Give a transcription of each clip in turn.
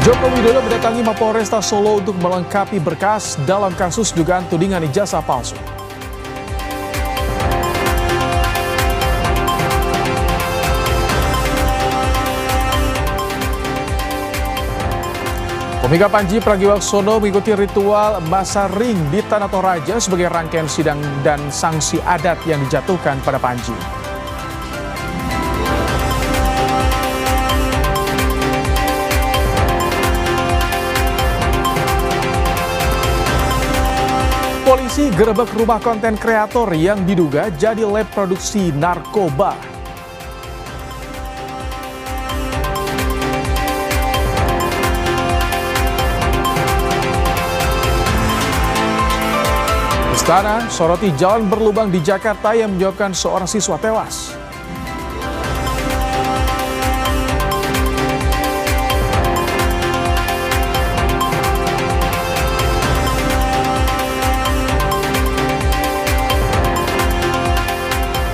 Joko Widodo mendatangi Mapolresta Solo untuk melengkapi berkas dalam kasus dugaan tudingan ijazah palsu. Komika Panji Pragiwaksono mengikuti ritual Masaring di Tanah Toraja sebagai rangkaian sidang dan sanksi adat yang dijatuhkan pada Panji. Polisi gerebek rumah konten kreator yang diduga jadi lab produksi narkoba. Istana soroti jalan berlubang di Jakarta yang menyebabkan seorang siswa tewas.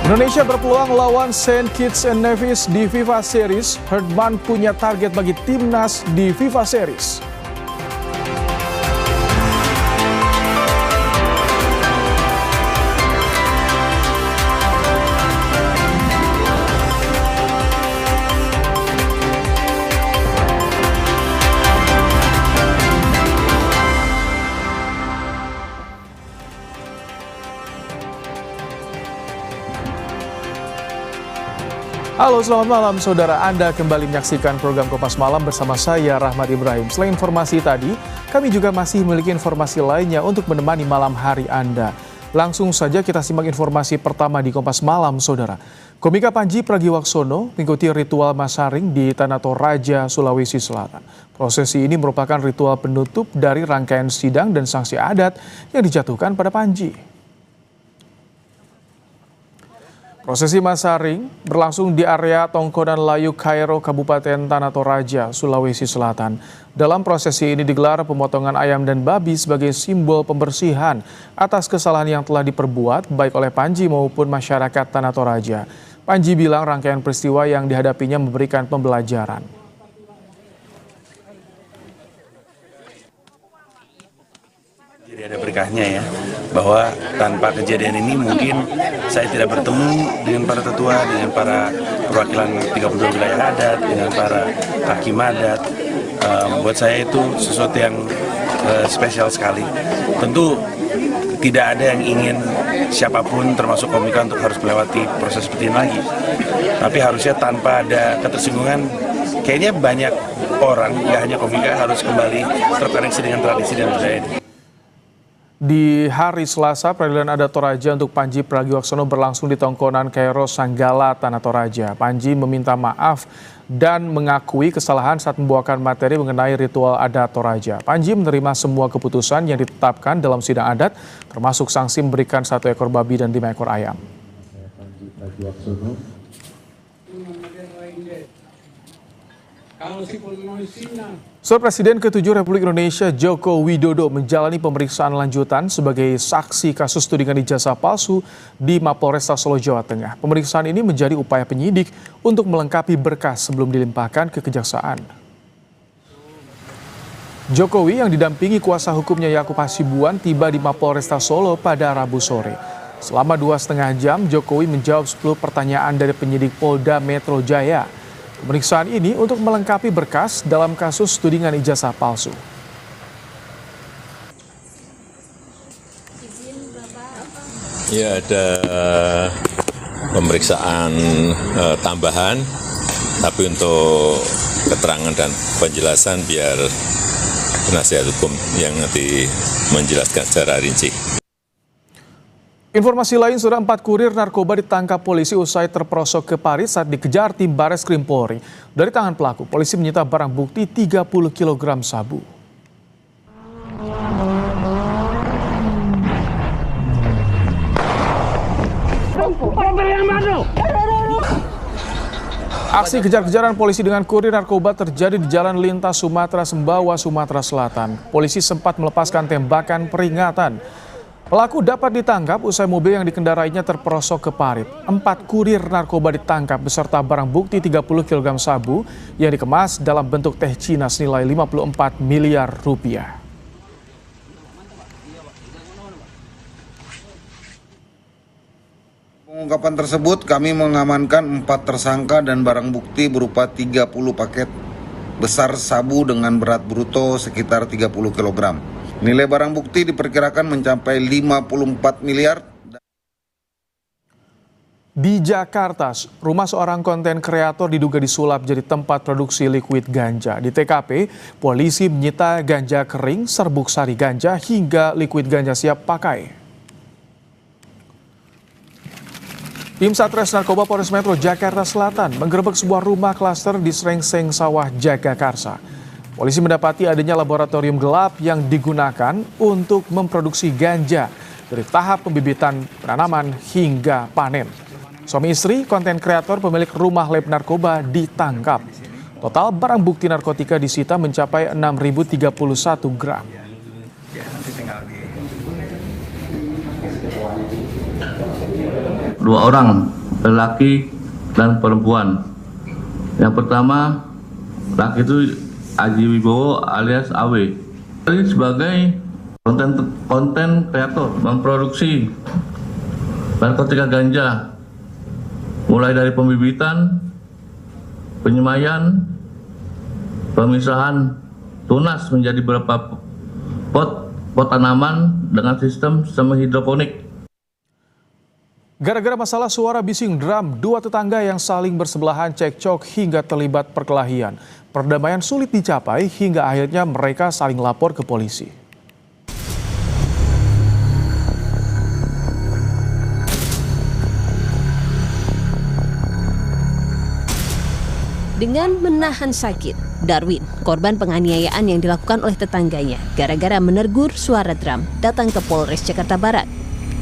Indonesia berpeluang lawan St. Kitts and Nevis di FIFA Series. Herdman punya target bagi timnas di FIFA Series. Halo, selamat malam saudara. Anda kembali menyaksikan program Kompas Malam bersama saya Rahmat Ibrahim. Selain informasi tadi, kami juga masih memiliki informasi lainnya untuk menemani malam hari Anda. Langsung saja kita simak informasi pertama di Kompas Malam, saudara. Komika Panji Pragiwaksono mengikuti ritual Masaring di Tanah Toraja, Sulawesi Selatan. Prosesi ini merupakan ritual penutup dari rangkaian sidang dan sanksi adat yang dijatuhkan pada Panji. Prosesi Masaring berlangsung di area Tongkonan Layu Kairo, Kabupaten Tanah Toraja, Sulawesi Selatan. Dalam prosesi ini digelar pemotongan ayam dan babi sebagai simbol pembersihan atas kesalahan yang telah diperbuat baik oleh Panji maupun masyarakat Tanah Toraja. Panji bilang rangkaian peristiwa yang dihadapinya memberikan pembelajaran. Jadi ada berkahnya ya, bahwa tanpa kejadian ini mungkin saya tidak bertemu dengan para tetua, dengan para perwakilan 32 wilayah adat, dengan para hakim adat. Buat saya itu sesuatu yang spesial sekali. Tentu tidak ada yang ingin siapapun termasuk komika untuk harus melewati proses seperti ini lagi. Tapi harusnya tanpa ada ketersinggungan, kayaknya banyak orang, nggak hanya komika, harus kembali terkoneksi dengan tradisi dan budaya ini. Di hari Selasa, Peradilan Adat Toraja untuk Panji Pragiwaksono berlangsung di Tongkonan Kairo, Sanggala, Tanah Toraja. Panji meminta maaf dan mengakui kesalahan saat membawakan materi mengenai ritual adat Toraja. Panji menerima semua keputusan yang ditetapkan dalam sidang adat, termasuk sanksi memberikan 1 ekor babi dan 5 ekor ayam. Saudara, Presiden ke-7 Republik Indonesia Joko Widodo menjalani pemeriksaan lanjutan sebagai saksi kasus tudingan ijazah palsu di Mapolresta Solo, Jawa Tengah. Pemeriksaan ini menjadi upaya penyidik untuk melengkapi berkas sebelum dilimpahkan ke kejaksaan. Jokowi yang didampingi kuasa hukumnya Yakub Hasibuan tiba di Mapolresta Solo pada Rabu sore. Selama 2,5 jam, Jokowi menjawab 10 pertanyaan dari penyidik Polda Metro Jaya. Pemeriksaan ini untuk melengkapi berkas dalam kasus tudingan ijazah palsu. Ya, ada pemeriksaan tambahan, tapi untuk keterangan dan penjelasan biar penasihat hukum yang nanti menjelaskan secara rinci. Informasi lain, saudara, 4 kurir narkoba ditangkap polisi usai terperosok ke Paris saat dikejar tim Bareskrim Polri. Dari tangan pelaku, polisi menyita barang bukti 30 kg sabu. Aksi kejar-kejaran polisi dengan kurir narkoba terjadi di Jalan Lintas Sumatera Sembawa, Sumatera Selatan. Polisi sempat melepaskan tembakan peringatan. Pelaku dapat ditangkap usai mobil yang dikendarainya terperosok ke parit. 4 kurir narkoba ditangkap beserta barang bukti 30 kg sabu yang dikemas dalam bentuk teh Cina senilai 54 miliar rupiah. Pengungkapan tersebut kami mengamankan 4 tersangka dan barang bukti berupa 30 paket besar sabu dengan berat bruto sekitar 30 kg. Nilai barang bukti diperkirakan mencapai 54 miliar. Di Jakarta, rumah seorang konten kreator diduga disulap jadi tempat produksi liquid ganja. Di TKP, polisi menyita ganja kering, serbuk sari ganja, hingga liquid ganja siap pakai. Tim Satres Narkoba Polres Metro Jakarta Selatan menggerebek sebuah rumah klaster di Srengseng Sawah, Jagakarsa. Polisi mendapati adanya laboratorium gelap yang digunakan untuk memproduksi ganja dari tahap pembibitan, penanaman, hingga panen. Suami istri konten kreator pemilik rumah lab narkoba ditangkap. Total barang bukti narkotika disita mencapai 6.031 gram. Dua orang, lelaki dan perempuan. Yang pertama, laki itu Aji Wibowo alias Awe. Sebagai konten kreator memproduksi narkotika ganja mulai dari pembibitan, penyemaian, pemisahan tunas menjadi beberapa pot tanaman dengan sistem semi hidroponik. Gara-gara masalah suara bising drum, 2 tetangga yang saling bersebelahan cekcok hingga terlibat perkelahian. Perdamaian sulit dicapai hingga akhirnya mereka saling lapor ke polisi. Dengan menahan sakit, Darwin, korban penganiayaan yang dilakukan oleh tetangganya gara-gara menegur suara drum, datang ke Polres Jakarta Barat.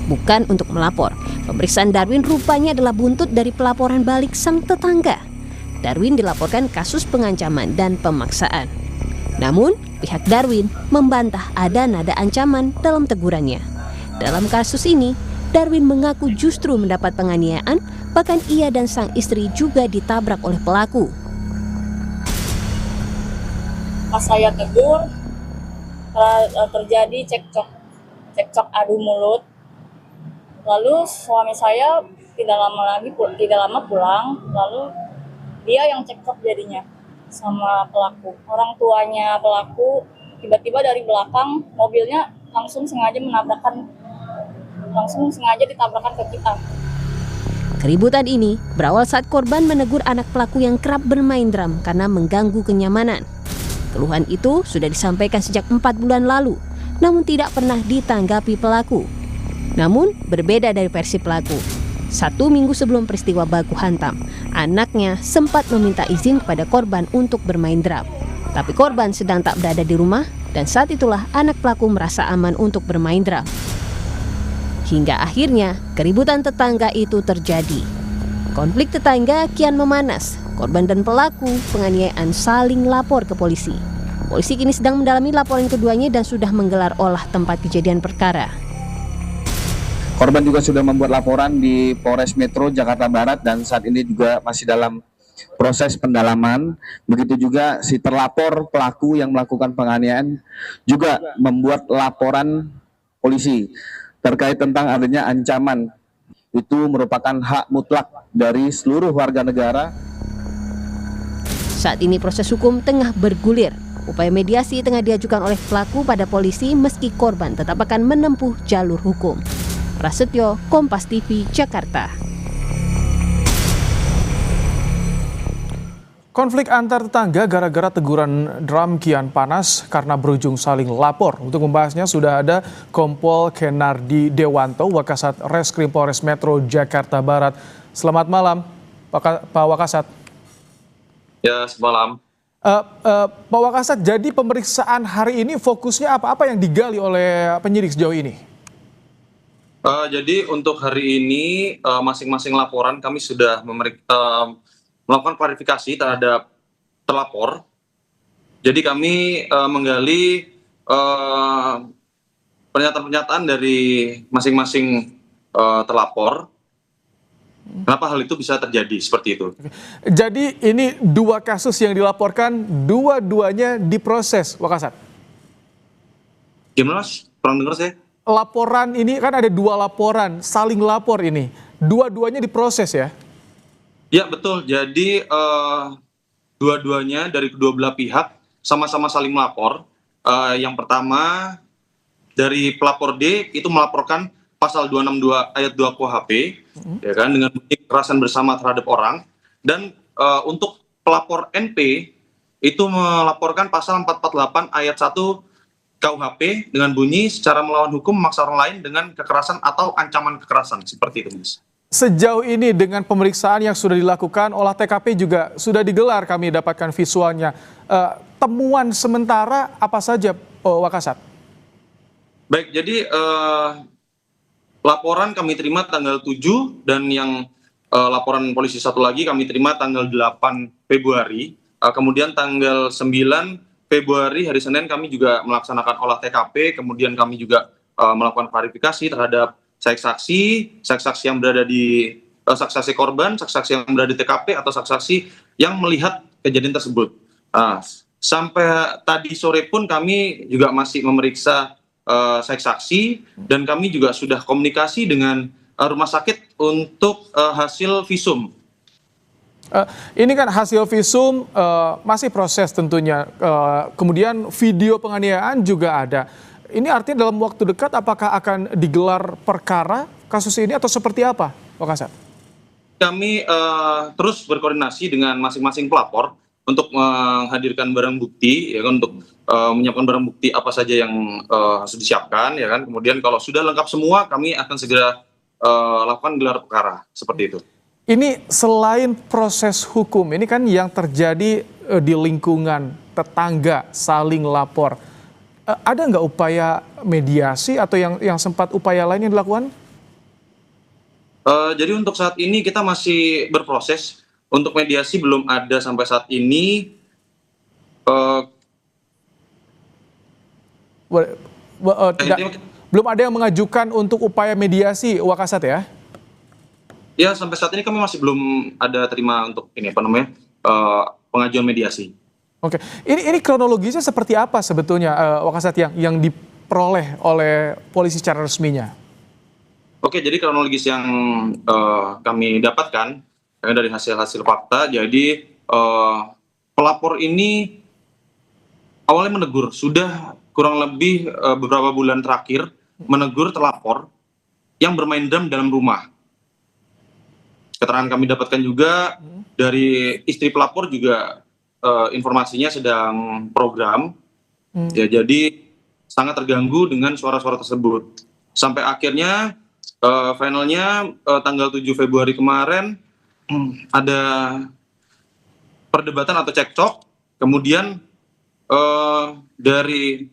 Bukan untuk melapor. Pemeriksaan Darwin rupanya adalah buntut dari pelaporan balik sang tetangga. Darwin dilaporkan kasus pengancaman dan pemaksaan. Namun, pihak Darwin membantah ada nada ancaman dalam tegurannya. Dalam kasus ini, Darwin mengaku justru mendapat penganiayaan, bahkan ia dan sang istri juga ditabrak oleh pelaku. Pas saya tegur, terjadi cekcok adu mulut. Lalu suami saya tidak lama pulang, lalu dia yang cekcok jadinya sama pelaku. Orang tuanya pelaku tiba-tiba dari belakang mobilnya langsung sengaja ditabrakkan ke kita. Keributan ini berawal saat korban menegur anak pelaku yang kerap bermain drum karena mengganggu kenyamanan. Keluhan itu sudah disampaikan sejak 4 bulan lalu, namun tidak pernah ditanggapi pelaku. Namun, berbeda dari versi pelaku. 1 minggu sebelum peristiwa baku hantam, anaknya sempat meminta izin kepada korban untuk bermain drum. Tapi korban sedang tak berada di rumah dan saat itulah anak pelaku merasa aman untuk bermain drum. Hingga akhirnya keributan tetangga itu terjadi. Konflik tetangga kian memanas. Korban dan pelaku penganiayaan saling lapor ke polisi. Polisi kini sedang mendalami laporan keduanya dan sudah menggelar olah tempat kejadian perkara. Korban juga sudah membuat laporan di Polres Metro Jakarta Barat dan saat ini juga masih dalam proses pendalaman. Begitu juga si terlapor pelaku yang melakukan penganiayaan juga membuat laporan polisi terkait tentang adanya ancaman. Itu merupakan hak mutlak dari seluruh warga negara. Saat ini proses hukum tengah bergulir. Upaya mediasi tengah diajukan oleh pelaku pada polisi meski korban tetap akan menempuh jalur hukum. Prasetyo, Kompas TV, Jakarta. Konflik antar tetangga gara-gara teguran drum kian panas karena berujung saling lapor. Untuk membahasnya sudah ada Kompol Kenardi Dewanto, Wakasat Reskrim Polres Metro Jakarta Barat. Selamat malam, Pak Wakasat. Ya, semalam. Pak Wakasat, jadi pemeriksaan hari ini fokusnya apa yang digali oleh penyidik sejauh ini? Jadi untuk hari ini masing-masing laporan kami sudah melakukan klarifikasi terhadap terlapor. Jadi kami menggali pernyataan-pernyataan dari masing-masing terlapor. Kenapa hal itu bisa terjadi seperti itu? Jadi ini 2 kasus yang dilaporkan, dua-duanya diproses, Wakasat. Gimana Mas? Kurang dengar saya. Laporan ini kan ada 2 laporan, saling lapor ini. Dua-duanya diproses ya? Ya betul, jadi dua-duanya dari kedua belah pihak sama-sama saling melapor. Yang pertama dari pelapor D itu melaporkan pasal 262 ayat 2 KUHP, ya kan, dengan kekerasan bersama terhadap orang. Dan untuk pelapor NP itu melaporkan pasal 448 ayat 1 KUHP dengan bunyi secara melawan hukum memaksa orang lain dengan kekerasan atau ancaman kekerasan, seperti itu, Mas. Sejauh ini dengan pemeriksaan yang sudah dilakukan, olah TKP juga sudah digelar, kami dapatkan visualnya. Temuan sementara apa saja, Wakasat? Baik, jadi laporan kami terima tanggal 7 dan yang laporan polisi satu lagi kami terima tanggal 8 Februari. Kemudian tanggal 9 Februari hari Senin kami juga melaksanakan olah TKP, kemudian kami juga melakukan klarifikasi terhadap saksi-saksi yang berada di saksi-saksi korban, saksi-saksi yang berada di TKP atau saksi-saksi yang melihat kejadian tersebut. Sampai tadi sore pun kami juga masih memeriksa saksi dan kami juga sudah komunikasi dengan rumah sakit untuk hasil visum. Ini kan hasil visum masih proses tentunya. Kemudian video penganiayaan juga ada. Ini artinya dalam waktu dekat apakah akan digelar perkara kasus ini atau seperti apa, Wakasat? Kami terus berkoordinasi dengan masing-masing pelapor untuk menghadirkan barang bukti, ya kan, untuk menyiapkan barang bukti apa saja yang harus disiapkan, ya kan. Kemudian kalau sudah lengkap semua, kami akan segera lakukan gelar perkara seperti itu. Ini selain proses hukum, ini kan yang terjadi di lingkungan tetangga saling lapor. Ada nggak upaya mediasi atau yang sempat upaya lain yang dilakukan? Jadi untuk saat ini kita masih berproses. Untuk mediasi belum ada sampai saat ini. Belum ada yang mengajukan untuk upaya mediasi, Wakasat ya? Ya, sampai saat ini kami masih belum ada terima untuk ini pengajuan mediasi. Oke, ini kronologisnya seperti apa sebetulnya, Wakasat, yang diperoleh oleh polisi secara resminya? Oke, jadi kronologis yang kami dapatkan dari hasil fakta, jadi pelapor ini awalnya menegur, sudah kurang lebih beberapa bulan terakhir menegur terlapor yang bermain drum dalam rumah. Keterangan kami dapatkan juga dari istri pelapor juga informasinya sedang program, ya, jadi sangat terganggu dengan suara-suara tersebut. Sampai akhirnya finalnya tanggal 7 Februari kemarin ada perdebatan atau cekcok, kemudian dari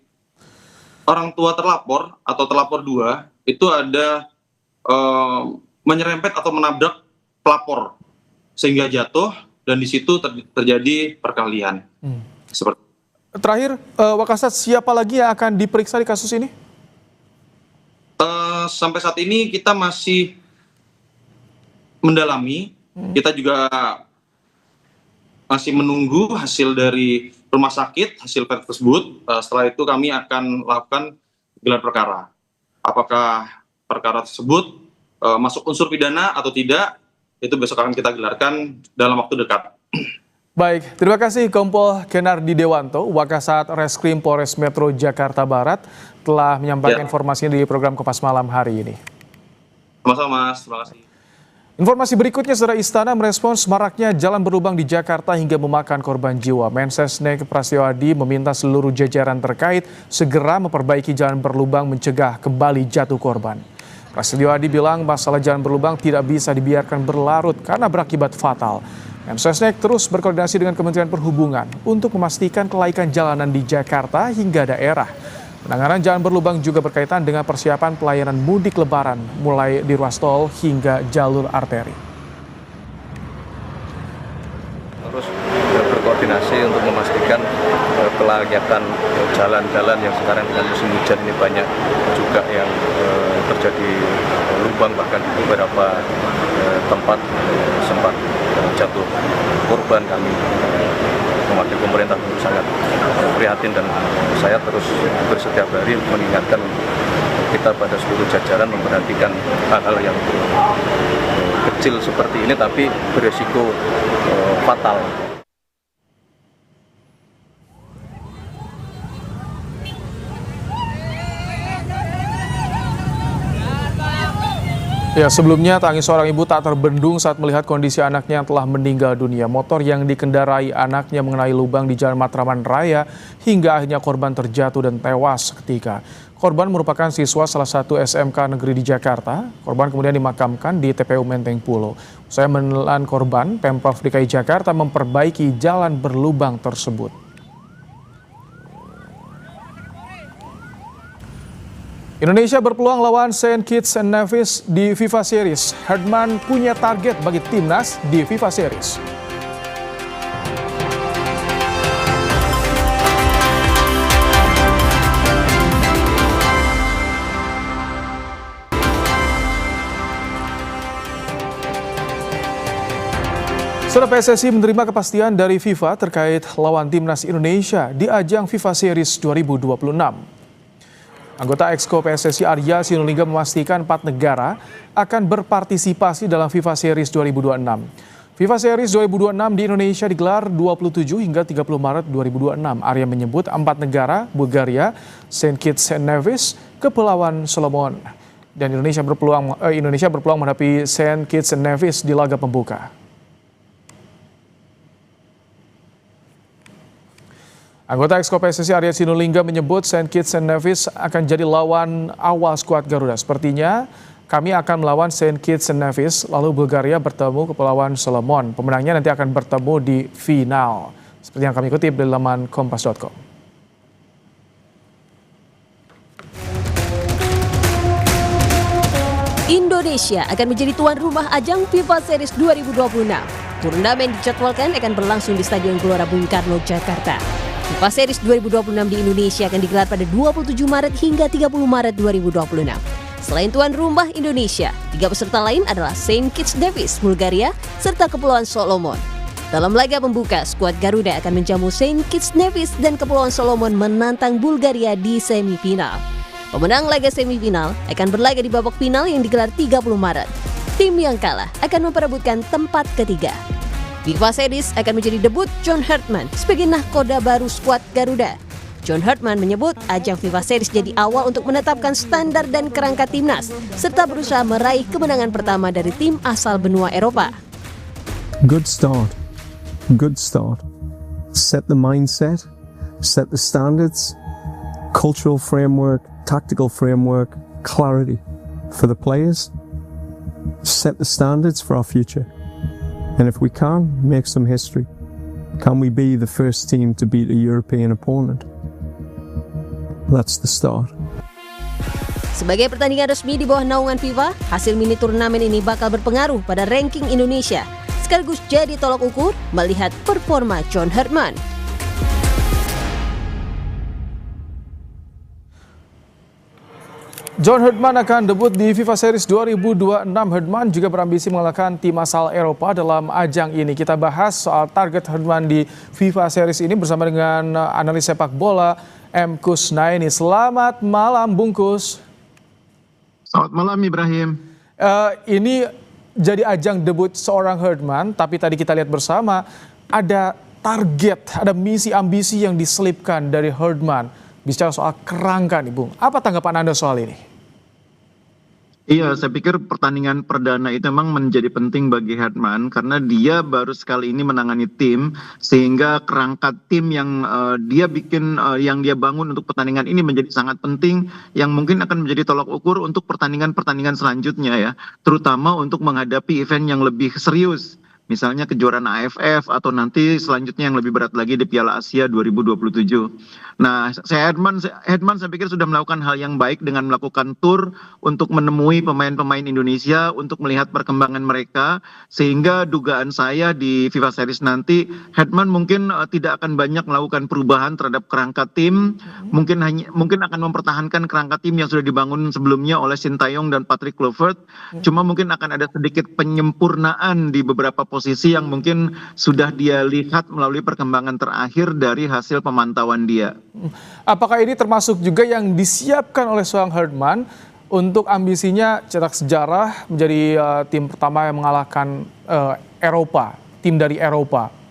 orang tua terlapor atau terlapor 2 itu ada menyerempet atau menabrak pelapor sehingga jatuh dan di situ terjadi perkelahian. Seperti. Terakhir, Wakasat, siapa lagi yang akan diperiksa di kasus ini? Sampai saat ini kita masih mendalami. Kita juga masih menunggu hasil dari rumah sakit, hasil tes tersebut. Setelah itu kami akan lakukan gelar perkara. Apakah perkara tersebut masuk unsur pidana atau tidak, itu besok akan kita gelarkan dalam waktu dekat. Baik, terima kasih Kompol Kenardi Dewanto, Wakasat Reskrim Polres Metro Jakarta Barat, telah menyampaikan informasinya di program Kompas Malam hari ini. Sama-sama, Mas. Terima kasih. Informasi berikutnya, Saudara, Istana merespons maraknya jalan berlubang di Jakarta hingga memakan korban jiwa. Mensesnek Prasetyo Adi meminta seluruh jajaran terkait segera memperbaiki jalan berlubang mencegah kembali jatuh korban. Prasetyo Adi bilang masalah jalan berlubang tidak bisa dibiarkan berlarut karena berakibat fatal. Mensesnek terus berkoordinasi dengan Kementerian Perhubungan untuk memastikan kelaikan jalanan di Jakarta hingga daerah. Penanganan jalan berlubang juga berkaitan dengan persiapan pelayanan mudik lebaran mulai di ruas tol hingga jalur arteri. Terus berkoordinasi koordinasi untuk memastikan kelayakan jalan-jalan yang sekarang dengan musim hujan ini banyak juga yang terjadi lubang, bahkan di beberapa tempat sempat jatuh korban. Kami mewakili pemerintah sangat prihatin, dan saya terus setiap hari mengingatkan kita pada seluruh jajaran memperhatikan hal-hal yang kecil seperti ini tapi beresiko fatal. Ya, sebelumnya tangis seorang ibu tak terbendung saat melihat kondisi anaknya yang telah meninggal dunia. Motor yang dikendarai anaknya mengenai lubang di Jalan Matraman Raya hingga akhirnya korban terjatuh dan tewas seketika. Korban merupakan siswa salah satu SMK negeri di Jakarta. Korban kemudian dimakamkan di TPU Menteng Pulo. Usai menelan korban, Pemprov DKI Jakarta memperbaiki jalan berlubang tersebut. Indonesia berpeluang lawan St. Kitts and Nevis di FIFA Series. Herdman punya target bagi timnas di FIFA Series. Setelah PSSI menerima kepastian dari FIFA terkait lawan timnas Indonesia di ajang FIFA Series 2026. Anggota Exco PSSI Arya Sinulinga memastikan 4 negara akan berpartisipasi dalam FIFA Series 2026. FIFA Series 2026 di Indonesia digelar 27 hingga 30 Maret 2026. Arya menyebut 4 negara, Bulgaria, St. Kitts and Nevis, Kepulauan Solomon. Dan Indonesia berpeluang menghadapi St. Kitts and Nevis di laga pembuka. Anggota Exco PSSI Arya Sinulinga menyebut St. Kitts and Nevis akan jadi lawan awal skuad Garuda. Sepertinya kami akan melawan St. Kitts and Nevis, lalu Bulgaria bertemu Kepulauan Solomon. Pemenangnya nanti akan bertemu di final. Seperti yang kami kutip di laman kompas.com. Indonesia akan menjadi tuan rumah ajang FIFA Series 2026. Turnamen dijadwalkan akan berlangsung di Stadion Gelora Bung Karno, Jakarta. FIFA Series 2026 di Indonesia akan digelar pada 27 Maret hingga 30 Maret 2026. Selain tuan rumah Indonesia, 3 peserta lain adalah St. Kitts Nevis, Bulgaria, serta Kepulauan Solomon. Dalam laga pembuka, skuad Garuda akan menjamu St. Kitts Nevis dan Kepulauan Solomon menantang Bulgaria di semifinal. Pemenang laga semifinal akan berlaga di babak final yang digelar 30 Maret. Tim yang kalah akan memperebutkan tempat ketiga. FIFA Series akan menjadi debut John Herdman sebagai nahkoda baru skuad Garuda. John Herdman menyebut ajang FIFA Series jadi awal untuk menetapkan standar dan kerangka timnas, serta berusaha meraih kemenangan pertama dari tim asal benua Eropa. Good start. Set the mindset, set the standards, cultural framework, tactical framework, clarity for the players. Set the standards for our future. And if we can, make some history. Can we be the first team to beat a European opponent? That's the start. Sebagai pertandingan resmi di bawah naungan FIFA, hasil mini turnamen ini bakal berpengaruh pada ranking Indonesia, sekaligus jadi tolak ukur melihat performa John Herdman. John Herdman akan debut di FIFA Series 2026. Herdman juga berambisi mengalahkan tim asal Eropa dalam ajang ini. Kita bahas soal target Herdman di FIFA Series ini bersama dengan analis sepak bola M. Kusnaini. Selamat malam, Bung Kus. Selamat malam, Ibrahim. Ini jadi ajang debut seorang Herdman, tapi tadi kita lihat bersama ada target, ada misi ambisi yang diselipkan dari Herdman. Bicara soal kerangka nih, Bung. Apa tanggapan Anda soal ini? Iya, saya pikir pertandingan perdana itu memang menjadi penting bagi Herdman karena dia baru sekali ini menangani tim, sehingga kerangka tim yang dia bikin, yang dia bangun untuk pertandingan ini menjadi sangat penting, yang mungkin akan menjadi tolak ukur untuk pertandingan-pertandingan selanjutnya ya, terutama untuk menghadapi event yang lebih serius misalnya kejuaraan AFF atau nanti selanjutnya yang lebih berat lagi di Piala Asia 2027. Nah, Hedman saya pikir sudah melakukan hal yang baik dengan melakukan tour untuk menemui pemain-pemain Indonesia untuk melihat perkembangan mereka, sehingga dugaan saya di FIFA Series nanti Hedman mungkin tidak akan banyak melakukan perubahan terhadap kerangka tim, mungkin akan mempertahankan kerangka tim yang sudah dibangun sebelumnya oleh Sintayong dan Patrick Kluivert, cuma mungkin akan ada sedikit penyempurnaan di beberapa posisi yang mungkin sudah dia lihat melalui perkembangan terakhir dari hasil pemantauan dia. Apakah ini termasuk juga yang disiapkan oleh seorang Herdman untuk ambisinya cetak sejarah menjadi tim pertama yang mengalahkan Eropa, tim dari Eropa?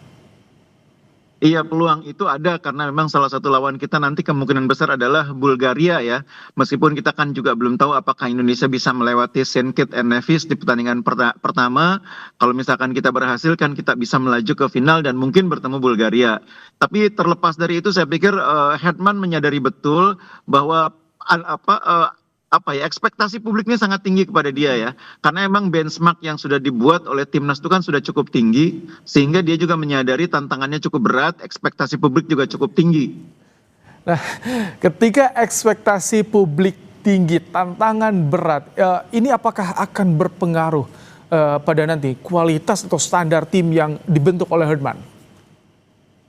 Iya, peluang itu ada karena memang salah satu lawan kita nanti kemungkinan besar adalah Bulgaria ya. Meskipun kita kan juga belum tahu apakah Indonesia bisa melewati St. Kitts and Nevis di pertandingan pertama. Kalau misalkan kita berhasil kan kita bisa melaju ke final dan mungkin bertemu Bulgaria. Tapi terlepas dari itu saya pikir Hedman menyadari betul bahwa ekspektasi publiknya sangat tinggi kepada dia ya, karena emang benchmark yang sudah dibuat oleh timnas itu kan sudah cukup tinggi, sehingga dia juga menyadari tantangannya cukup berat, ekspektasi publik juga cukup tinggi. Nah, ketika ekspektasi publik tinggi, tantangan berat, ini apakah akan berpengaruh pada nanti kualitas atau standar tim yang dibentuk oleh Herdman?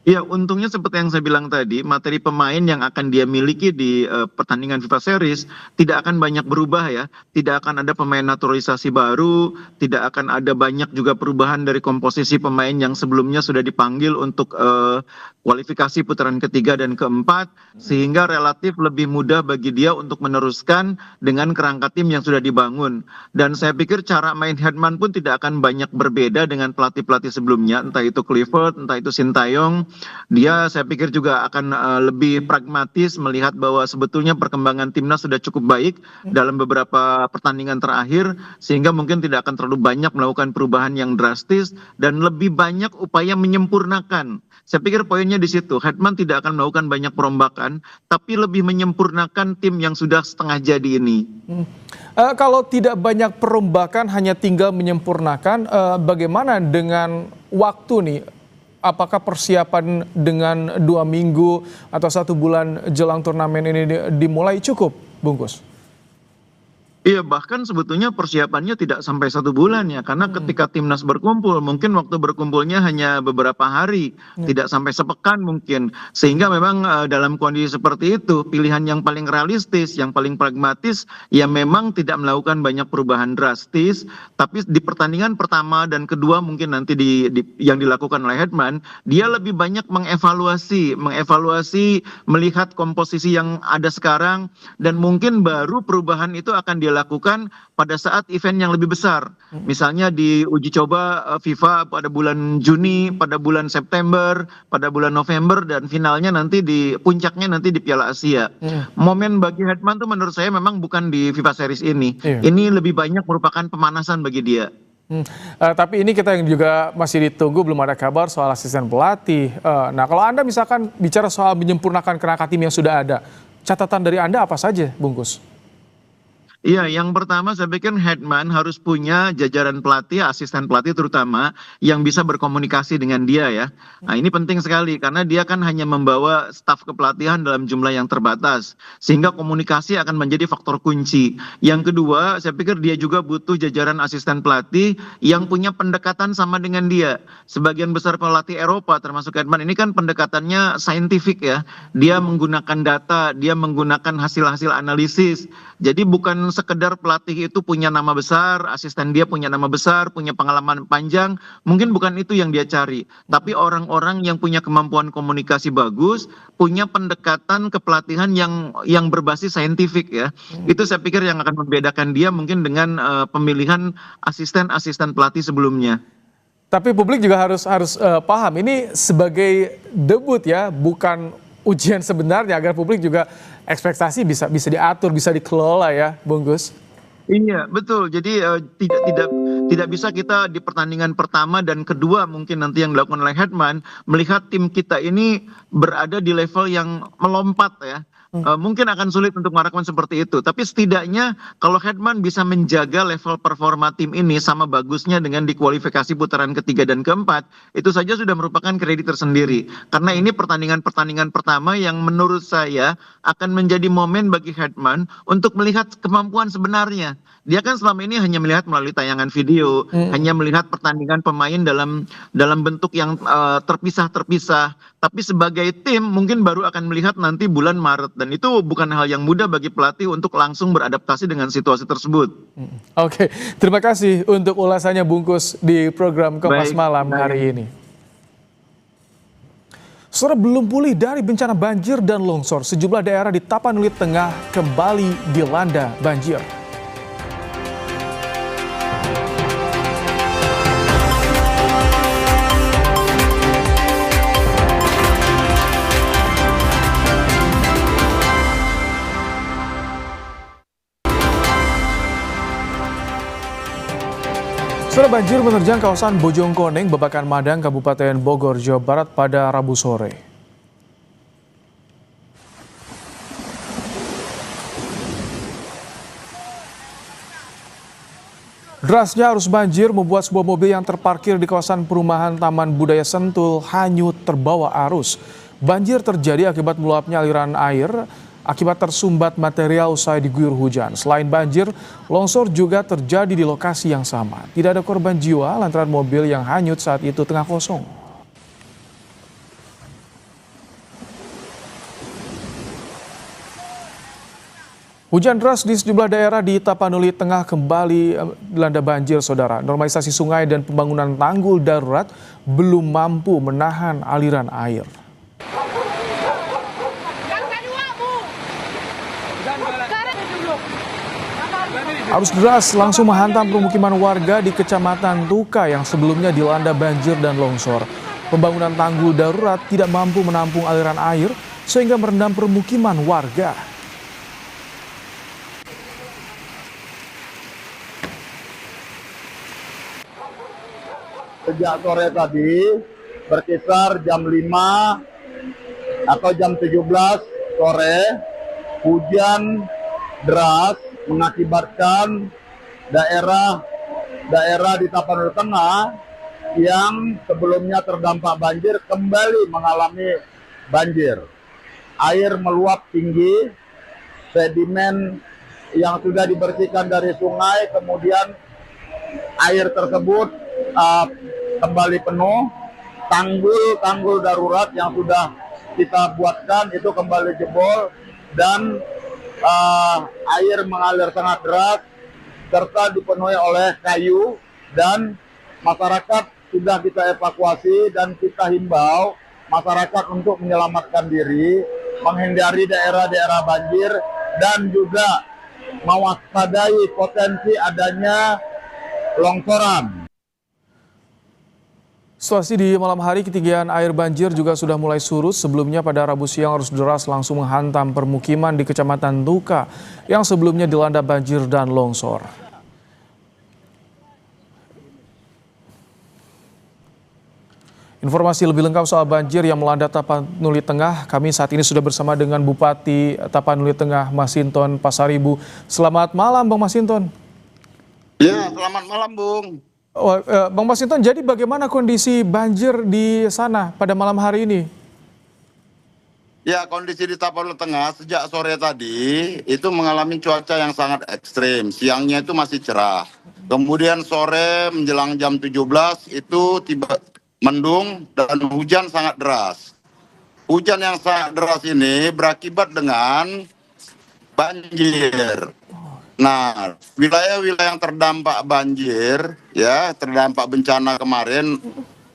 Ya, untungnya seperti yang saya bilang tadi, materi pemain yang akan dia miliki di pertandingan FIFA Series tidak akan banyak berubah ya. Tidak akan ada pemain naturalisasi baru, tidak akan ada banyak juga perubahan dari komposisi pemain yang sebelumnya sudah dipanggil untuk kualifikasi putaran ketiga dan keempat, sehingga relatif lebih mudah bagi dia untuk meneruskan dengan kerangka tim yang sudah dibangun. Dan saya pikir cara main Hedman pun tidak akan banyak berbeda dengan pelatih-pelatih sebelumnya, entah itu Kluivert, entah itu Sintayong. Dia saya pikir juga akan lebih pragmatis melihat bahwa sebetulnya perkembangan timnas sudah cukup baik dalam beberapa pertandingan terakhir, sehingga mungkin tidak akan terlalu banyak melakukan perubahan yang drastis dan lebih banyak upaya menyempurnakan. Saya pikir poinnya di situ. Hedman tidak akan melakukan banyak perombakan, tapi lebih menyempurnakan tim yang sudah setengah jadi ini. Kalau tidak banyak perombakan, hanya tinggal menyempurnakan, bagaimana dengan waktu nih? Apakah persiapan dengan 2 minggu atau 1 bulan jelang turnamen ini dimulai cukup, Bungkus? Iya, bahkan sebetulnya persiapannya tidak sampai 1 bulan ya, karena ketika timnas berkumpul mungkin waktu berkumpulnya hanya beberapa hari, tidak sampai sepekan mungkin, sehingga memang dalam kondisi seperti itu pilihan yang paling realistis, yang paling pragmatis ya memang tidak melakukan banyak perubahan drastis, tapi di pertandingan pertama dan kedua mungkin nanti yang dilakukan oleh Hedman, dia lebih banyak mengevaluasi melihat komposisi yang ada sekarang, dan mungkin baru perubahan itu akan dilakukan pada saat event yang lebih besar. Misalnya di uji coba FIFA pada bulan Juni, pada bulan September, pada bulan November, dan finalnya nanti di puncaknya nanti di Piala Asia. Momen bagi Hedman tuh menurut saya memang bukan di FIFA Series ini. Ini lebih banyak merupakan pemanasan bagi dia. Tapi ini kita yang juga masih ditunggu, belum ada kabar soal asisten pelatih. Nah, kalau Anda misalkan bicara soal menyempurnakan kerangka tim yang sudah ada, catatan dari Anda apa saja, Bungkus? Iya, yang pertama saya pikir Hedman harus punya jajaran pelatih, asisten pelatih terutama, yang bisa berkomunikasi dengan dia ya. Nah, ini penting sekali karena dia kan hanya membawa staf kepelatihan dalam jumlah yang terbatas, sehingga komunikasi akan menjadi faktor kunci. Yang kedua, saya pikir dia juga butuh jajaran asisten pelatih yang punya pendekatan sama dengan dia. Sebagian besar pelatih Eropa termasuk Hedman ini kan pendekatannya saintifik ya. Dia menggunakan data, dia menggunakan hasil-hasil analisis. Jadi bukan sekedar pelatih itu punya nama besar, asisten dia punya nama besar, punya pengalaman panjang, mungkin bukan itu yang dia cari. Tapi orang-orang yang punya kemampuan komunikasi bagus, punya pendekatan kepelatihan yang berbasis saintifik ya. Itu saya pikir yang akan membedakan dia mungkin dengan pemilihan asisten-asisten pelatih sebelumnya. Tapi publik juga harus paham, ini sebagai debut ya, bukan ujian sebenarnya, agar publik juga ekspektasi bisa diatur, bisa dikelola ya, Bungkus. Iya, betul. Jadi tidak bisa kita di pertandingan pertama dan kedua mungkin nanti yang dilakukan oleh Hedman melihat tim kita ini berada di level yang melompat ya. mungkin akan sulit untuk melakukan seperti itu. Tapi setidaknya kalau Hetman bisa menjaga level performa tim ini sama bagusnya dengan di kualifikasi putaran ketiga dan keempat, itu saja sudah merupakan kredit tersendiri. Karena ini pertandingan-pertandingan pertama yang menurut saya akan menjadi momen bagi Hetman untuk melihat kemampuan sebenarnya. Dia kan selama ini hanya melihat melalui tayangan video, hanya melihat pertandingan pemain dalam bentuk yang terpisah-terpisah. Tapi sebagai tim mungkin baru akan melihat nanti bulan Maret, dan itu bukan hal yang mudah bagi pelatih untuk langsung beradaptasi dengan situasi tersebut. Oke, terima kasih untuk ulasannya Bungkus di program Kompas Malam hari ini. Saudara, belum pulih dari bencana banjir dan longsor, sejumlah daerah di Tapanuli Tengah kembali dilanda banjir. Saudara, banjir menerjang kawasan Bojongkoneng, Babakan Madang, Kabupaten Bogor, Jawa Barat pada Rabu sore. Derasnya arus banjir membuat sebuah mobil yang terparkir di kawasan perumahan Taman Budaya Sentul hanyut terbawa arus. Banjir terjadi akibat meluapnya aliran air akibat tersumbat material usai diguyur hujan. Selain banjir, longsor juga terjadi di lokasi yang sama. Tidak ada korban jiwa lantaran mobil yang hanyut saat itu tengah kosong. Hujan deras di sejumlah daerah di Tapanuli Tengah kembali dilanda banjir, saudara. Normalisasi sungai dan pembangunan tanggul darurat belum mampu menahan aliran air. Arus deras langsung menghantam permukiman warga di Kecamatan Tuka yang sebelumnya dilanda banjir dan longsor. Pembangunan tanggul darurat tidak mampu menampung aliran air sehingga merendam permukiman warga. Sejak sore tadi, berkisar jam 5 atau jam 17 sore, hujan deras mengakibatkan daerah di Tapanuli Tengah yang sebelumnya terdampak banjir kembali mengalami banjir. Air meluap tinggi, sedimen yang sudah dibersihkan dari sungai, kemudian air tersebut kembali penuh. Tanggul darurat yang sudah kita buatkan itu kembali jebol dan air mengalir sangat deras serta dipenuhi oleh kayu, dan masyarakat sudah kita evakuasi dan kita himbau masyarakat untuk menyelamatkan diri, menghindari daerah-daerah banjir dan juga mewaspadai potensi adanya longsoran. Situasi di malam hari, ketinggian air banjir juga sudah mulai surut. Sebelumnya pada Rabu siang arus deras langsung menghantam permukiman di Kecamatan Tuka yang sebelumnya dilanda banjir dan longsor. Informasi lebih lengkap soal banjir yang melanda Tapanuli Tengah, kami saat ini sudah bersama dengan Bupati Tapanuli Tengah, Masinton Pasaribu. Selamat malam, Bang Masinton. Ya, selamat malam, Bung. Bang Masinton, jadi bagaimana kondisi banjir di sana pada malam hari ini? Ya, kondisi di Tapanuli Tengah sejak sore tadi itu mengalami cuaca yang sangat ekstrim. Siangnya itu masih cerah. Kemudian sore menjelang jam 17 itu tiba mendung dan hujan sangat deras. Hujan yang sangat deras ini berakibat dengan banjir. Nah, wilayah-wilayah yang terdampak banjir, ya, terdampak bencana kemarin,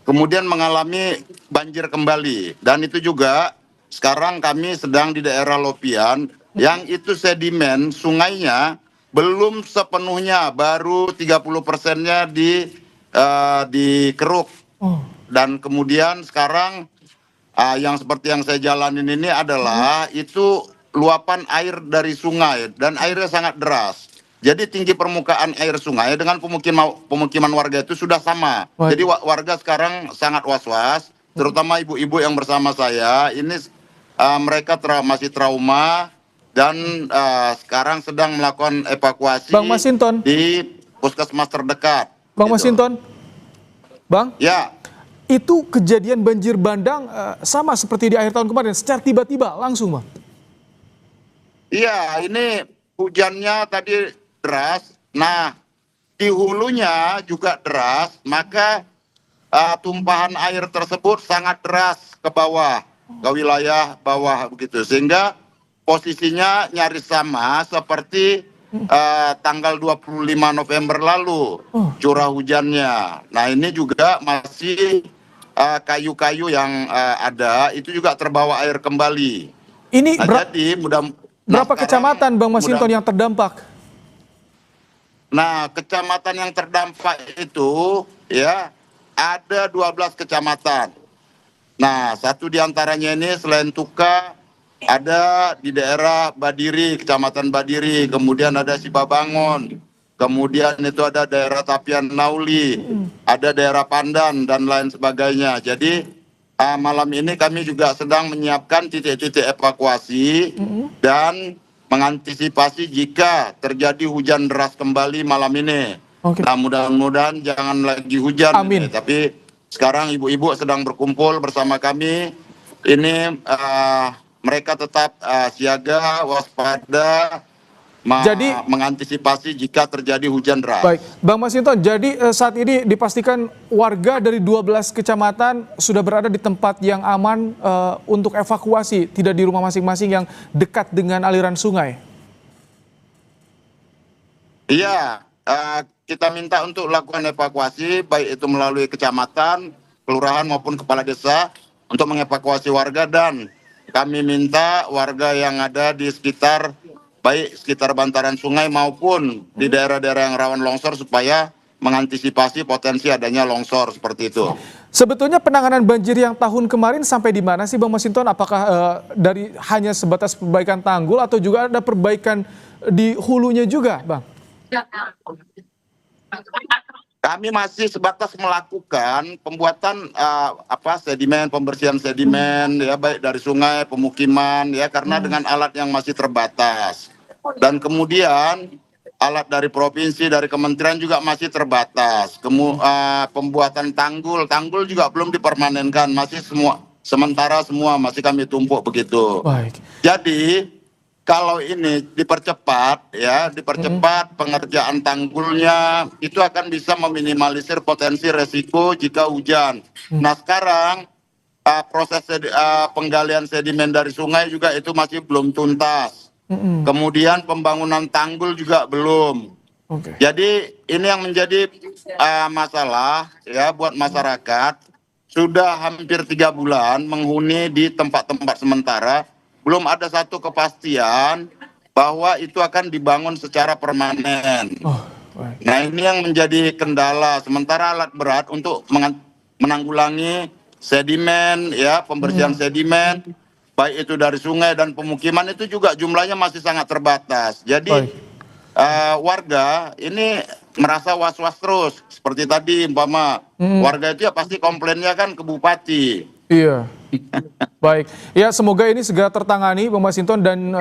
kemudian mengalami banjir kembali. Dan itu juga sekarang kami sedang di daerah Lopian, yang itu sedimen sungainya belum sepenuhnya, baru 30%-nya dikeruk. Dan kemudian sekarang yang seperti yang saya jalanin ini adalah itu luapan air dari sungai dan airnya sangat deras. Jadi tinggi permukaan air sungai dengan pemukiman warga itu sudah sama. Jadi warga sekarang sangat was-was, terutama ibu-ibu yang bersama saya ini mereka masih trauma dan sekarang sedang melakukan evakuasi Bang Masinton. di puskesmas terdekat. Bang Masinton, Bang? Ya. Itu kejadian banjir bandang sama seperti di akhir tahun kemarin, secara tiba-tiba langsung, Bang? Iya, ini hujannya tadi deras. Nah, di hulunya juga deras, maka tumpahan air tersebut sangat deras ke bawah, ke wilayah bawah begitu. Sehingga posisinya nyaris sama seperti tanggal 25 November lalu curah hujannya. Nah, ini juga masih kayu-kayu yang ada itu juga terbawa air kembali. Ini jadi berapa kecamatan Bang Masinton yang terdampak? Nah, kecamatan yang terdampak itu ya ada 12 kecamatan. Nah, satu diantaranya ini selain Tuka ada di daerah Badiri, Kecamatan Badiri, kemudian ada Sibabangun, kemudian itu ada daerah Tapian Nauli, ada daerah Pandan dan lain sebagainya. Jadi malam ini kami juga sedang menyiapkan titik-titik evakuasi dan mengantisipasi jika terjadi hujan deras kembali malam ini. Nah, mudah-mudahan jangan lagi hujan. Ini. Tapi sekarang ibu-ibu sedang berkumpul bersama kami. Ini mereka tetap siaga, waspada, mengantisipasi jika terjadi hujan deras. Baik, Bang Masinton, jadi saat ini dipastikan warga dari 12 kecamatan sudah berada di tempat yang aman untuk evakuasi, tidak di rumah masing-masing yang dekat dengan aliran sungai? Iya, kita minta untuk lakukan evakuasi, baik itu melalui kecamatan, kelurahan maupun kepala desa, untuk mengevakuasi warga, dan kami minta warga yang ada di sekitar baik sekitar bantaran sungai maupun di daerah-daerah yang rawan longsor supaya mengantisipasi potensi adanya longsor seperti itu. Sebetulnya penanganan banjir yang tahun kemarin sampai di mana sih Bang Masinton? Apakah dari hanya sebatas perbaikan tanggul atau juga ada perbaikan di hulunya juga, Bang? Kami masih sebatas melakukan pembuatan sedimen, pembersihan sedimen ya, baik dari sungai, pemukiman ya, karena dengan alat yang masih terbatas. Dan kemudian alat dari provinsi, dari kementerian juga masih terbatas. Pembuatan tanggul juga belum dipermanenkan, masih sementara semua masih kami tumpuk begitu. Baik. Jadi kalau ini dipercepat pengerjaan tanggulnya, itu akan bisa meminimalisir potensi resiko jika hujan. Nah, sekarang proses penggalian sedimen dari sungai juga itu masih belum tuntas. Kemudian pembangunan tanggul juga belum. Jadi ini yang menjadi masalah ya buat masyarakat. Sudah hampir 3 bulan menghuni di tempat-tempat sementara, belum ada satu kepastian bahwa itu akan dibangun secara permanen. Nah, ini yang menjadi kendala. Sementara alat berat untuk menanggulangi sedimen, ya, pembersihan sedimen, baik itu dari sungai dan pemukiman, itu juga jumlahnya masih sangat terbatas. Jadi warga ini merasa was-was terus. Seperti tadi, umpama warga itu ya pasti komplainnya kan ke bupati. Iya. Baik, ya semoga ini segera tertangani Bang Masinton, dan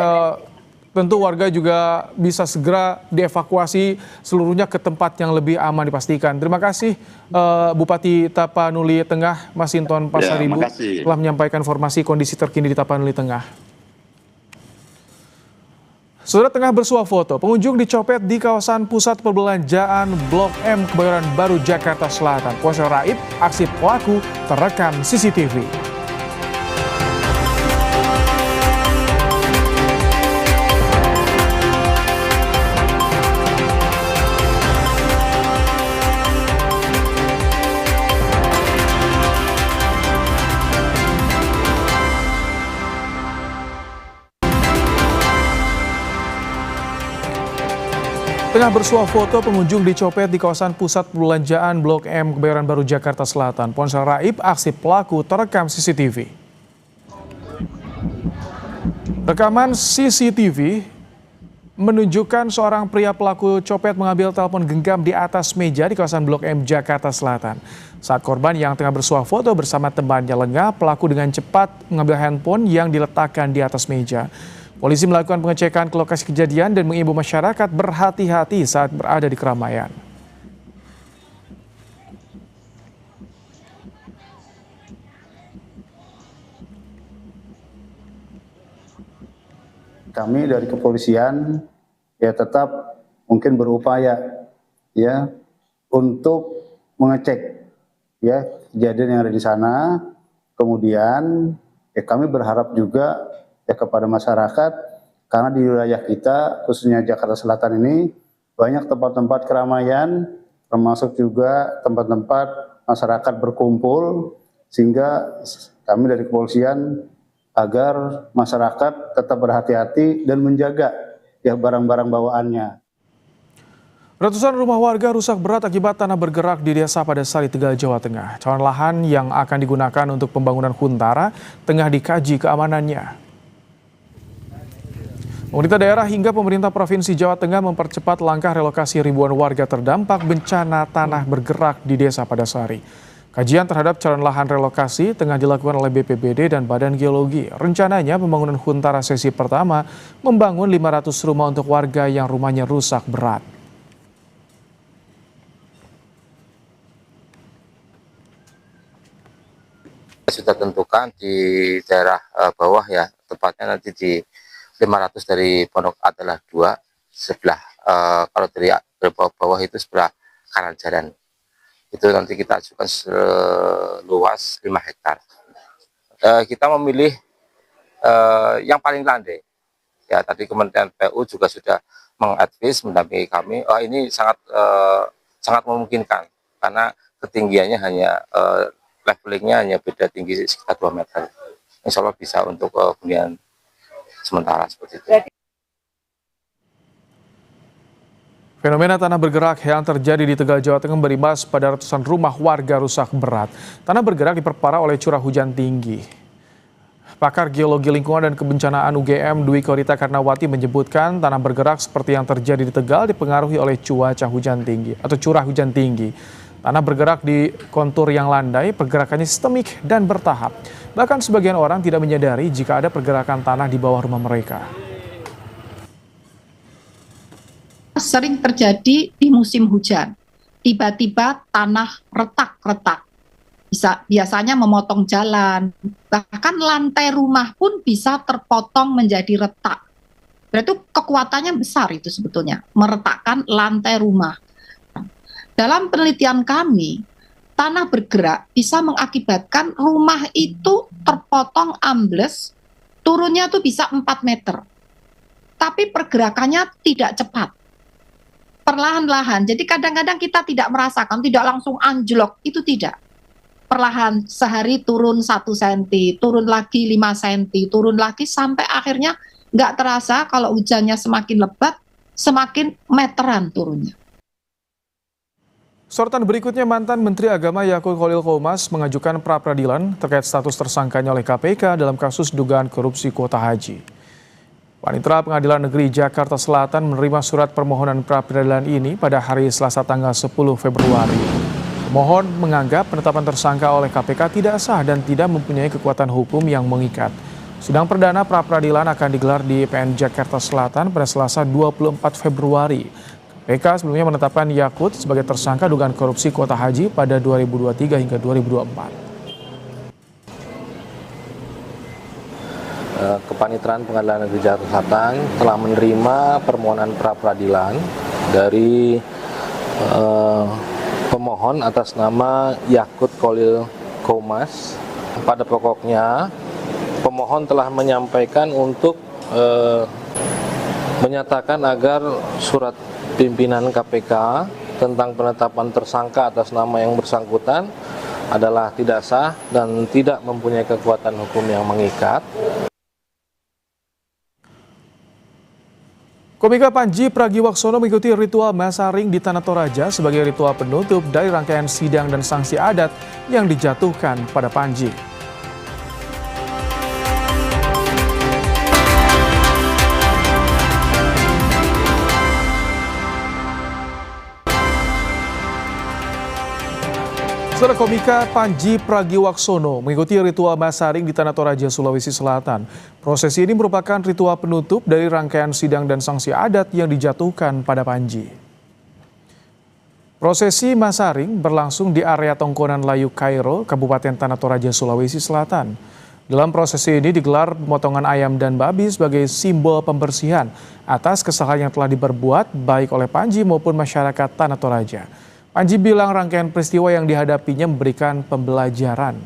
tentu warga juga bisa segera dievakuasi seluruhnya ke tempat yang lebih aman dipastikan. Terima kasih Bupati Tapanuli Tengah Masinton Pasaribu telah menyampaikan informasi kondisi terkini di Tapanuli Tengah. Saudara, tengah bersuah foto, pengunjung dicopet di kawasan pusat perbelanjaan Blok M Kebayoran Baru Jakarta Selatan. Ponsel raib, aksi pelaku terekam CCTV. Tengah bersuah foto, pengunjung dicopet di kawasan pusat perbelanjaan Blok M Kebayoran Baru Jakarta Selatan. Ponsel raib, aksi pelaku terekam CCTV. Rekaman CCTV menunjukkan seorang pria pelaku copet mengambil telepon genggam di atas meja di kawasan Blok M, Jakarta Selatan. Saat korban yang tengah bersuah foto bersama temannya lengah, pelaku dengan cepat mengambil handphone yang diletakkan di atas meja. Polisi melakukan pengecekan ke lokasi kejadian dan mengimbau masyarakat berhati-hati saat berada di keramaian. Kami dari kepolisian ya tetap mungkin berupaya ya untuk mengecek ya kejadian yang ada di sana. Kemudian ya kami berharap juga ya kepada masyarakat, karena di wilayah kita khususnya Jakarta Selatan ini banyak tempat-tempat keramaian, termasuk juga tempat-tempat masyarakat berkumpul, sehingga kami dari kepolisian agar masyarakat tetap berhati-hati dan menjaga ya barang-barang bawaannya. Ratusan rumah warga rusak berat akibat tanah bergerak di Desa Padasari, Tegal, Jawa Tengah. Calon lahan yang akan digunakan untuk pembangunan Huntara tengah dikaji keamanannya. Pemerintah daerah hingga pemerintah Provinsi Jawa Tengah mempercepat langkah relokasi ribuan warga terdampak bencana tanah bergerak di Desa Padasari. Kajian terhadap calon lahan relokasi tengah dilakukan oleh BPBD dan Badan Geologi. Rencananya pembangunan Huntara sesi pertama membangun 500 rumah untuk warga yang rumahnya rusak berat. Sudah tentukan di daerah bawah ya, tepatnya nanti di 500 dari Pondok adalah 2 sebelah, kalau dari bawah itu sebelah kanan jalan. Itu nanti kita ajukan seluas 5 hektar. Kita memilih yang paling landai. Ya, tadi Kementerian PU juga sudah mengadvis, mendampingi kami. Ini sangat memungkinkan karena ketinggiannya hanya levelingnya hanya beda tinggi sekitar 2 meter. Insya Allah bisa untuk hunian sementara seperti itu. Fenomena tanah bergerak yang terjadi di Tegal, Jawa Tengah berimbas pada ratusan rumah warga rusak berat. Tanah bergerak diperparah oleh curah hujan tinggi. Pakar Geologi Lingkungan dan Kebencanaan UGM Dwi Korita Karnawati menyebutkan tanah bergerak seperti yang terjadi di Tegal dipengaruhi oleh cuaca hujan tinggi atau curah hujan tinggi. Tanah bergerak di kontur yang landai, pergerakannya sistemik dan bertahap. Bahkan sebagian orang tidak menyadari jika ada pergerakan tanah di bawah rumah mereka. Sering terjadi di musim hujan. Tiba-tiba tanah retak-retak. Biasanya memotong jalan, bahkan lantai rumah pun bisa terpotong menjadi retak. Berarti kekuatannya besar itu sebetulnya, meretakkan lantai rumah. Dalam penelitian kami, tanah bergerak bisa mengakibatkan rumah itu terpotong ambles, turunnya tuh bisa 4 meter. Tapi pergerakannya tidak cepat. Perlahan-lahan, jadi kadang-kadang kita tidak merasakan, tidak langsung anjlok, itu tidak. Perlahan, sehari turun 1 cm, turun lagi 5 cm, turun lagi sampai akhirnya nggak terasa kalau hujannya semakin lebat, semakin meteran turunnya. Sorotan berikutnya, mantan Menteri Agama Yakut Khalil Qomas mengajukan pra-peradilan terkait status tersangkanya oleh KPK dalam kasus dugaan korupsi kuota haji. Panitera Pengadilan Negeri Jakarta Selatan menerima surat permohonan pra-peradilan ini pada hari Selasa tanggal 10 Februari. Pemohon menganggap penetapan tersangka oleh KPK tidak sah dan tidak mempunyai kekuatan hukum yang mengikat. Sidang perdana pra-peradilan akan digelar di PN Jakarta Selatan pada Selasa 24 Februari. KPK sebelumnya menetapkan Yakut sebagai tersangka dugaan korupsi kuota haji pada 2023 hingga 2024. Kepaniteraan Pengadilan Negeri Jakarta Selatan telah menerima permohonan pra-peradilan dari pemohon atas nama Yakut Khalil Qomas. Pada pokoknya, pemohon telah menyampaikan untuk menyatakan agar surat pimpinan KPK tentang penetapan tersangka atas nama yang bersangkutan adalah tidak sah dan tidak mempunyai kekuatan hukum yang mengikat. Komika Panji Pragiwaksono mengikuti ritual masaring di Tanah Toraja sebagai ritual penutup dari rangkaian sidang dan sanksi adat yang dijatuhkan pada Panji. Saudara, komika Panji Pragiwaksono mengikuti ritual masaring di Tanah Toraja, Sulawesi Selatan. Prosesi ini merupakan ritual penutup dari rangkaian sidang dan sanksi adat yang dijatuhkan pada Panji. Prosesi masaring berlangsung di area Tongkonan Layu Kairo, Kabupaten Tanah Toraja, Sulawesi Selatan. Dalam prosesi ini digelar pemotongan ayam dan babi sebagai simbol pembersihan atas kesalahan yang telah diperbuat baik oleh Panji maupun masyarakat Tanah Toraja. Panji bilang rangkaian peristiwa yang dihadapinya memberikan pembelajaran.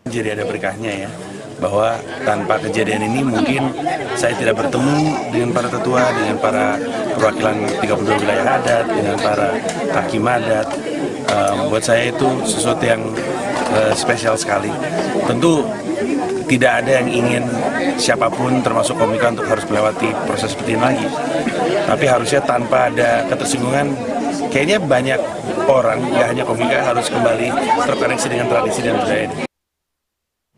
Jadi ada berkahnya ya, bahwa tanpa kejadian ini mungkin saya tidak bertemu dengan para tetua, dengan para perwakilan 32 wilayah adat, dengan para hakim adat. Buat saya itu sesuatu yang spesial sekali. Tentu tidak ada yang ingin siapapun termasuk komika untuk harus melewati proses seperti ini lagi. Tapi harusnya tanpa ada ketersinggungan, kayaknya banyak orang, nggak hanya komika, harus kembali terkoneksi dengan tradisi dan budaya ini.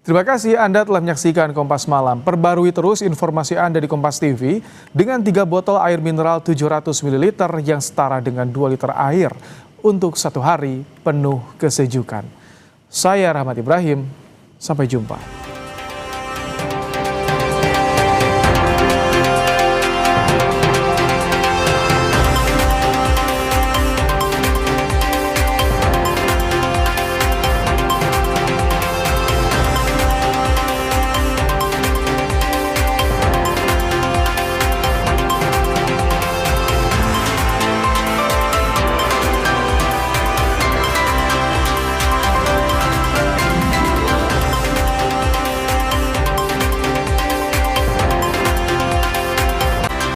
Terima kasih Anda telah menyaksikan Kompas Malam. Perbarui terus informasi Anda di Kompas TV dengan 3 botol air mineral 700 ml yang setara dengan 2 liter air untuk 1 hari penuh kesejukan. Saya Rahmat Ibrahim, sampai jumpa.